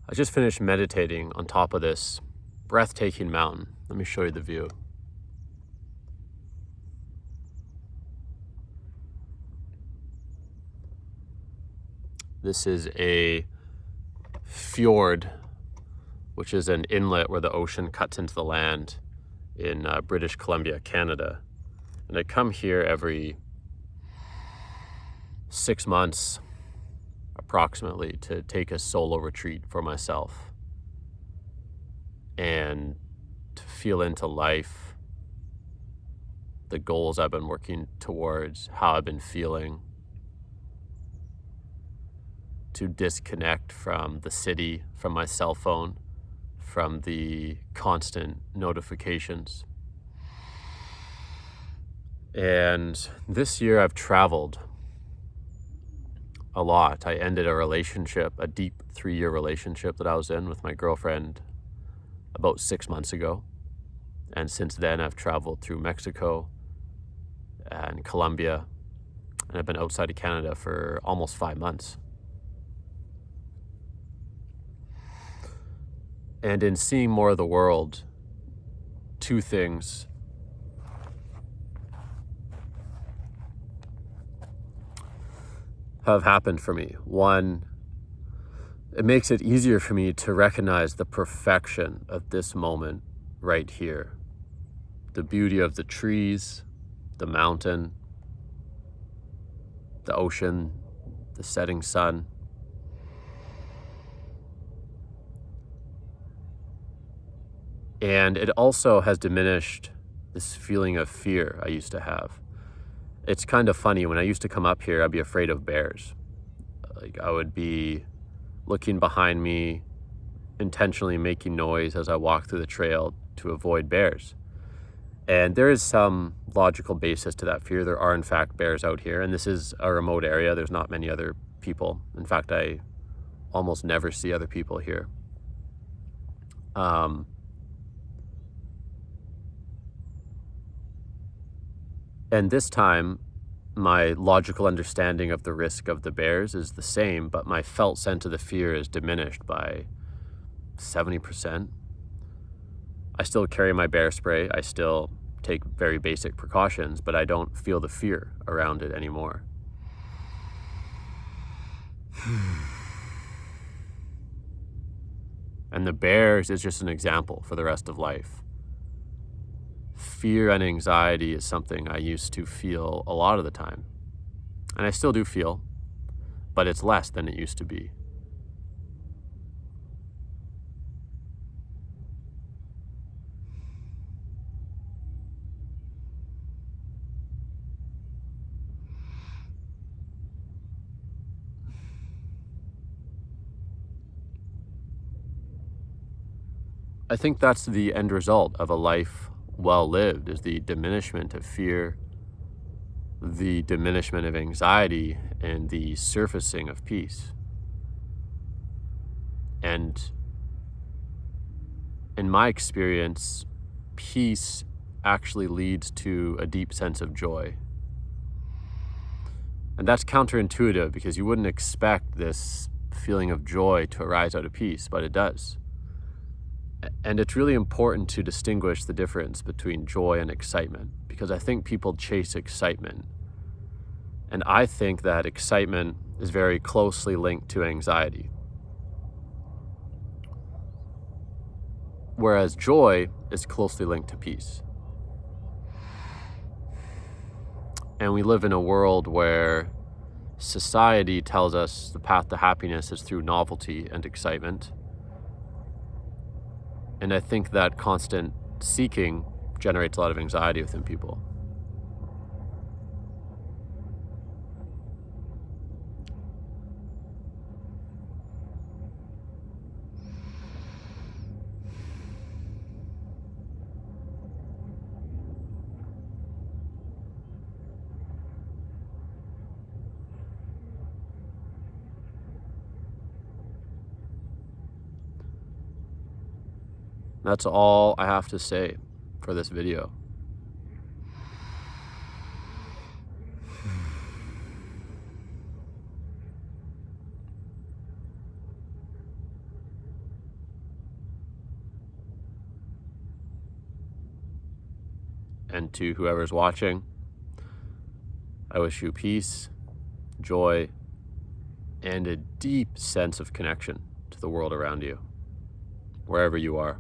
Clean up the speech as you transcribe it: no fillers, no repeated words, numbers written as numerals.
I just finished meditating on top of this breathtaking mountain. Let me show you the view. This is a fjord, which is an inlet where the ocean cuts into the land in British Columbia, Canada. And I come here every 6 months, approximately, to take a solo retreat for myself and to feel into life, the goals I've been working towards, how I've been feeling, to disconnect from the city, from my cell phone, from the constant notifications. And this year I've traveled a lot. I ended a relationship, a deep 3-year relationship that I was in with my girlfriend about 6 months ago. And since then I've traveled through Mexico and Colombia, and I've been outside of Canada for almost 5 months. And in seeing more of the world, 2 things have happened for me. One, it makes it easier for me to recognize the perfection of this moment right here. The beauty of the trees, the mountain, the ocean, the setting sun. And it also has diminished this feeling of fear I used to have. It's kind of funny, when I used to come up here, I'd be afraid of bears. Like, I would be looking behind me, intentionally making noise as I walk through the trail to avoid bears. And there is some logical basis to that fear. There are, in fact, bears out here, and this is a remote area. There's not many other people. In fact, I almost never see other people here. And this time, my logical understanding of the risk of the bears is the same, but my felt sense of the fear is diminished by 70%. I still carry my bear spray. I still take very basic precautions, but I don't feel the fear around it anymore. And the bears is just an example for the rest of life. Fear and anxiety is something I used to feel a lot of the time. And I still do feel, but it's less than it used to be. I think that's the end result of a life well lived, is the diminishment of fear, the diminishment of anxiety, and the surfacing of peace. And in my experience, peace actually leads to a deep sense of joy. And that's counterintuitive, because you wouldn't expect this feeling of joy to arise out of peace, but it does. And it's really important to distinguish the difference between joy and excitement, because I think people chase excitement. And I think that excitement is very closely linked to anxiety, whereas joy is closely linked to peace. And we live in a world where society tells us the path to happiness is through novelty and excitement. And I think that constant seeking generates a lot of anxiety within people. That's all I have to say for this video. And to whoever's watching, I wish you peace, joy, and a deep sense of connection to the world around you, wherever you are.